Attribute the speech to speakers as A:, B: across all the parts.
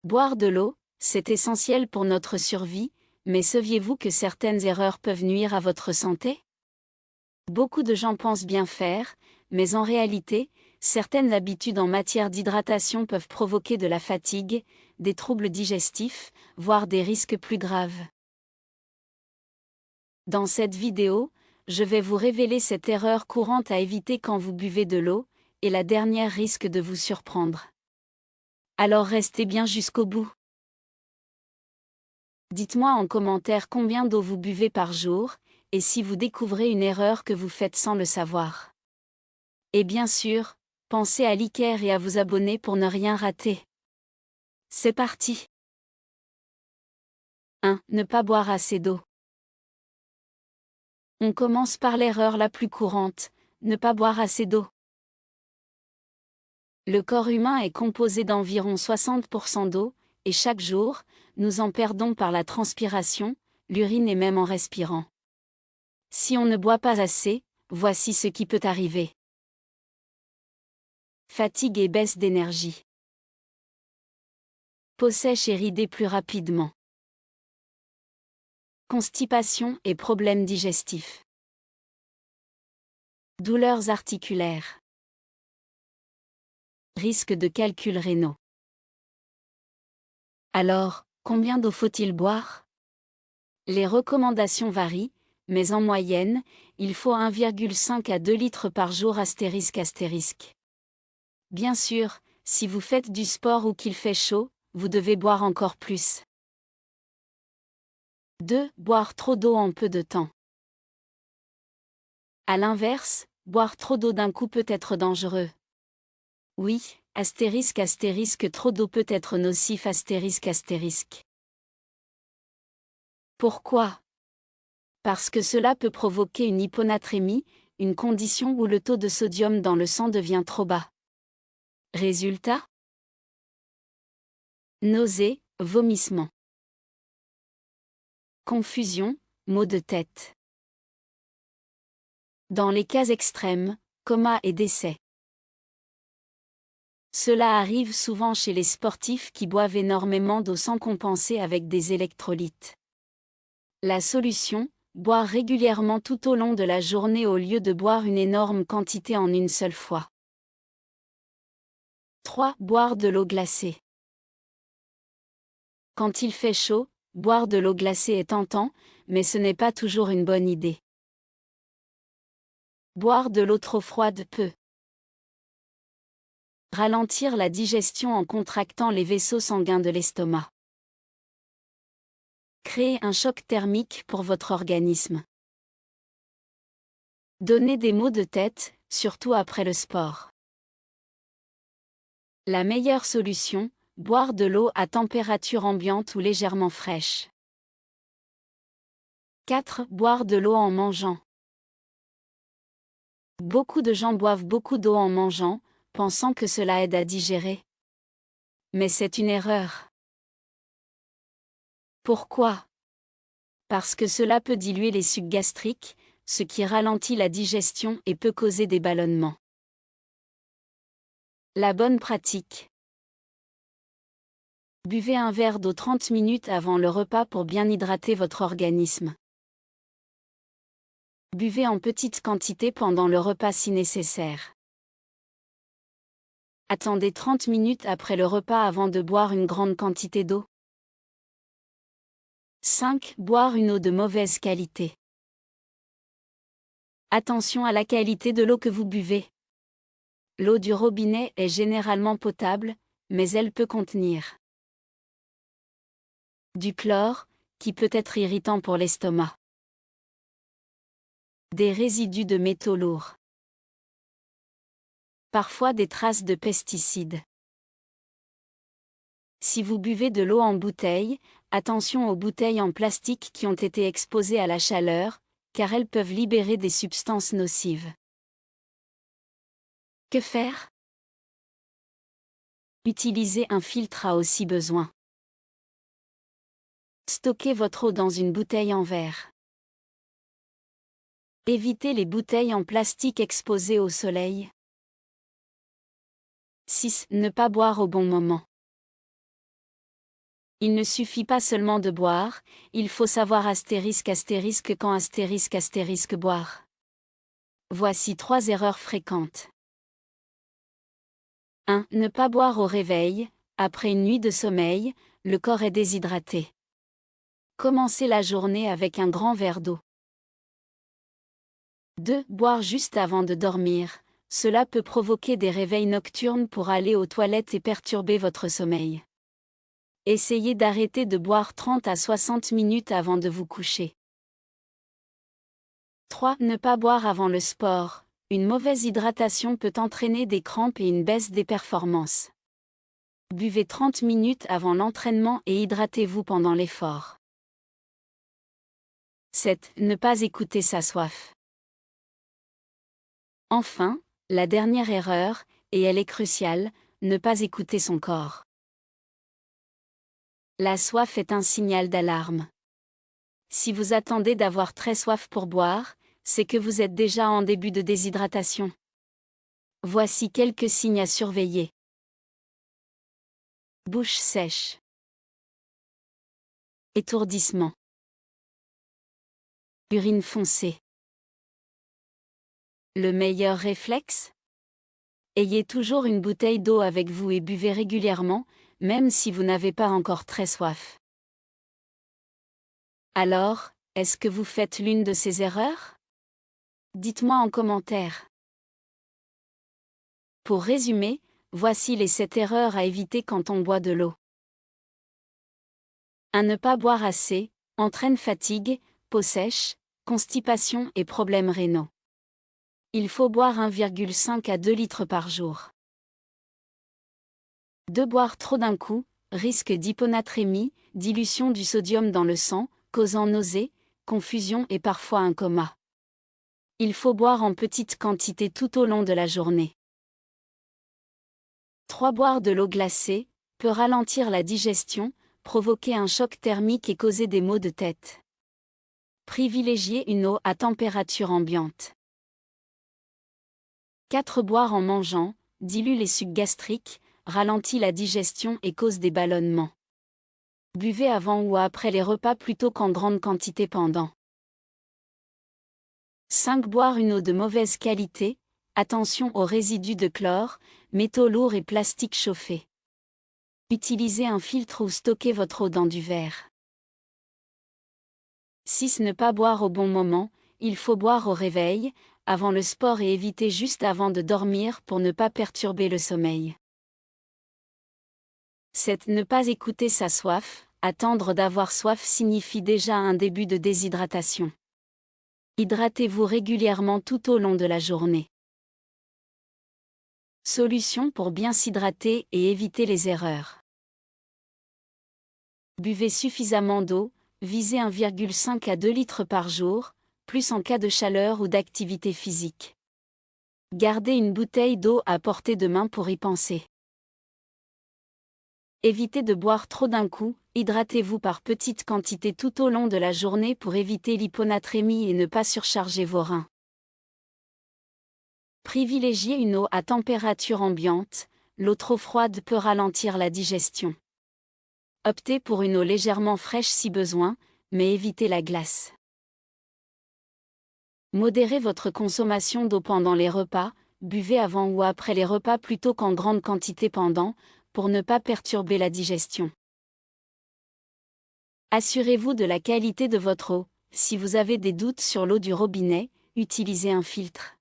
A: Boire de l'eau, c'est essentiel pour notre survie, mais saviez-vous que certaines erreurs peuvent nuire à votre santé? Beaucoup de gens pensent bien faire, mais en réalité, certaines habitudes en matière d'hydratation peuvent provoquer de la fatigue, des troubles digestifs, voire des risques plus graves. Dans cette vidéo, je vais vous révéler cette erreur courante à éviter quand vous buvez de l'eau, et la dernière risque de vous surprendre. Alors restez bien jusqu'au bout. Dites-moi en commentaire combien d'eau vous buvez par jour, et si vous découvrez une erreur que vous faites sans le savoir. Et bien sûr, pensez à liker et à vous abonner pour ne rien rater. C'est parti. 1. Ne pas boire assez d'eau. On commence par l'erreur la plus courante, ne pas boire assez d'eau. Le corps humain est composé d'environ 60% d'eau, et chaque jour, nous en perdons par la transpiration, l'urine et même en respirant. Si on ne boit pas assez, voici ce qui peut arriver. Fatigue et baisse d'énergie. Peau sèche et ridée plus rapidement. Constipation et problèmes digestifs. Douleurs articulaires. Risque de calculs rénaux. Alors, combien d'eau faut-il boire? Les recommandations varient, mais en moyenne, il faut 1,5 à 2 litres par jour ***. Bien sûr, si vous faites du sport ou qu'il fait chaud, vous devez boire encore plus. 2. Boire trop d'eau en peu de temps. À l'inverse, boire trop d'eau d'un coup peut être dangereux. Oui, trop d'eau peut être nocif ***. Pourquoi? Parce que cela peut provoquer une hyponatrémie, une condition où le taux de sodium dans le sang devient trop bas. Résultat? Nausées, vomissements. Confusion, maux de tête. Dans les cas extrêmes, coma et décès. Cela arrive souvent chez les sportifs qui boivent énormément d'eau sans compenser avec des électrolytes. La solution, boire régulièrement tout au long de la journée au lieu de boire une énorme quantité en une seule fois. 3. Boire de l'eau glacée. Quand il fait chaud, boire de l'eau glacée est tentant, mais ce n'est pas toujours une bonne idée. Boire de l'eau trop froide peut ralentir la digestion en contractant les vaisseaux sanguins de l'estomac. Créer un choc thermique pour votre organisme. Donner des maux de tête, surtout après le sport. La meilleure solution, boire de l'eau à température ambiante ou légèrement fraîche. 4. Boire de l'eau en mangeant. Beaucoup de gens boivent beaucoup d'eau en mangeant, pensant que cela aide à digérer. Mais c'est une erreur. Pourquoi? Parce que cela peut diluer les sucs gastriques, ce qui ralentit la digestion et peut causer des ballonnements. La bonne pratique. Buvez un verre d'eau 30 minutes avant le repas pour bien hydrater votre organisme. Buvez en petite quantité pendant le repas si nécessaire. Attendez 30 minutes après le repas avant de boire une grande quantité d'eau. 5. Boire une eau de mauvaise qualité. Attention à la qualité de l'eau que vous buvez. L'eau du robinet est généralement potable, mais elle peut contenir du chlore, qui peut être irritant pour l'estomac. Des résidus de métaux lourds. Parfois des traces de pesticides. Si vous buvez de l'eau en bouteille, attention aux bouteilles en plastique qui ont été exposées à la chaleur, car elles peuvent libérer des substances nocives. Que faire? Utilisez un filtre à eau si besoin. Stockez votre eau dans une bouteille en verre. Évitez les bouteilles en plastique exposées au soleil. 6. Ne pas boire au bon moment. Il ne suffit pas seulement de boire, il faut savoir quand boire. Voici 3 erreurs fréquentes. 1. Ne pas boire au réveil. Après une nuit de sommeil, le corps est déshydraté. Commencez la journée avec un grand verre d'eau. 2. Boire juste avant de dormir. Cela peut provoquer des réveils nocturnes pour aller aux toilettes et perturber votre sommeil. Essayez d'arrêter de boire 30 à 60 minutes avant de vous coucher. 3. Ne pas boire avant le sport. Une mauvaise hydratation peut entraîner des crampes et une baisse des performances. Buvez 30 minutes avant l'entraînement et hydratez-vous pendant l'effort. 7. Ne pas écouter sa soif. Enfin, la dernière erreur, et elle est cruciale, ne pas écouter son corps. La soif est un signal d'alarme. Si vous attendez d'avoir très soif pour boire, c'est que vous êtes déjà en début de déshydratation. Voici quelques signes à surveiller. Bouche sèche. Étourdissement. Urine foncée. Le meilleur réflexe ? Ayez toujours une bouteille d'eau avec vous et buvez régulièrement, même si vous n'avez pas encore très soif. Alors, est-ce que vous faites l'une de ces erreurs ? Dites-moi en commentaire. Pour résumer, voici les 7 erreurs à éviter quand on boit de l'eau. 1. Ne pas boire assez, entraîne fatigue, peau sèche, constipation et problèmes rénaux. Il faut boire 1,5 à 2 litres par jour. 2. Boire trop d'un coup, risque d'hyponatrémie, dilution du sodium dans le sang, causant nausées, confusion et parfois un coma. Il faut boire en petite quantité tout au long de la journée. 3. Boire de l'eau glacée peut ralentir la digestion, provoquer un choc thermique et causer des maux de tête. Privilégiez une eau à température ambiante. 4. Boire en mangeant, dilue les sucs gastriques, ralentit la digestion et cause des ballonnements. Buvez avant ou après les repas plutôt qu'en grande quantité pendant. 5. Boire une eau de mauvaise qualité, attention aux résidus de chlore, métaux lourds et plastiques chauffés. Utilisez un filtre ou stockez votre eau dans du verre. 6. Ne pas boire au bon moment, il faut boire au réveil, avant le sport et éviter juste avant de dormir pour ne pas perturber le sommeil. 7. Ne pas écouter sa soif, attendre d'avoir soif signifie déjà un début de déshydratation. Hydratez-vous régulièrement tout au long de la journée. Solution pour bien s'hydrater et éviter les erreurs. Buvez suffisamment d'eau, visez 1,5 à 2 litres par jour, plus en cas de chaleur ou d'activité physique. Gardez une bouteille d'eau à portée de main pour y penser. Évitez de boire trop d'un coup, hydratez-vous par petites quantités tout au long de la journée pour éviter l'hyponatrémie et ne pas surcharger vos reins. Privilégiez une eau à température ambiante, l'eau trop froide peut ralentir la digestion. Optez pour une eau légèrement fraîche si besoin, mais évitez la glace. Modérez votre consommation d'eau pendant les repas, buvez avant ou après les repas plutôt qu'en grande quantité pendant, pour ne pas perturber la digestion. Assurez-vous de la qualité de votre eau. Si vous avez des doutes sur l'eau du robinet, utilisez un filtre.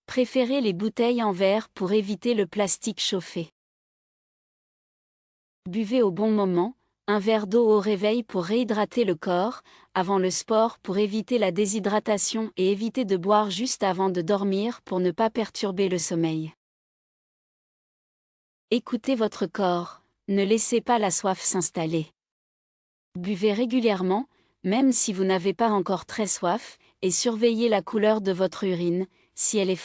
A: Préférez les bouteilles en verre pour éviter le plastique chauffé. Buvez au bon moment, un verre d'eau au réveil pour réhydrater le corps, avant le sport pour éviter la déshydratation et éviter de boire juste avant de dormir pour ne pas perturber le sommeil. Écoutez votre corps, ne laissez pas la soif s'installer. Buvez régulièrement, même si vous n'avez pas encore très soif, et surveillez la couleur de votre urine, si elle est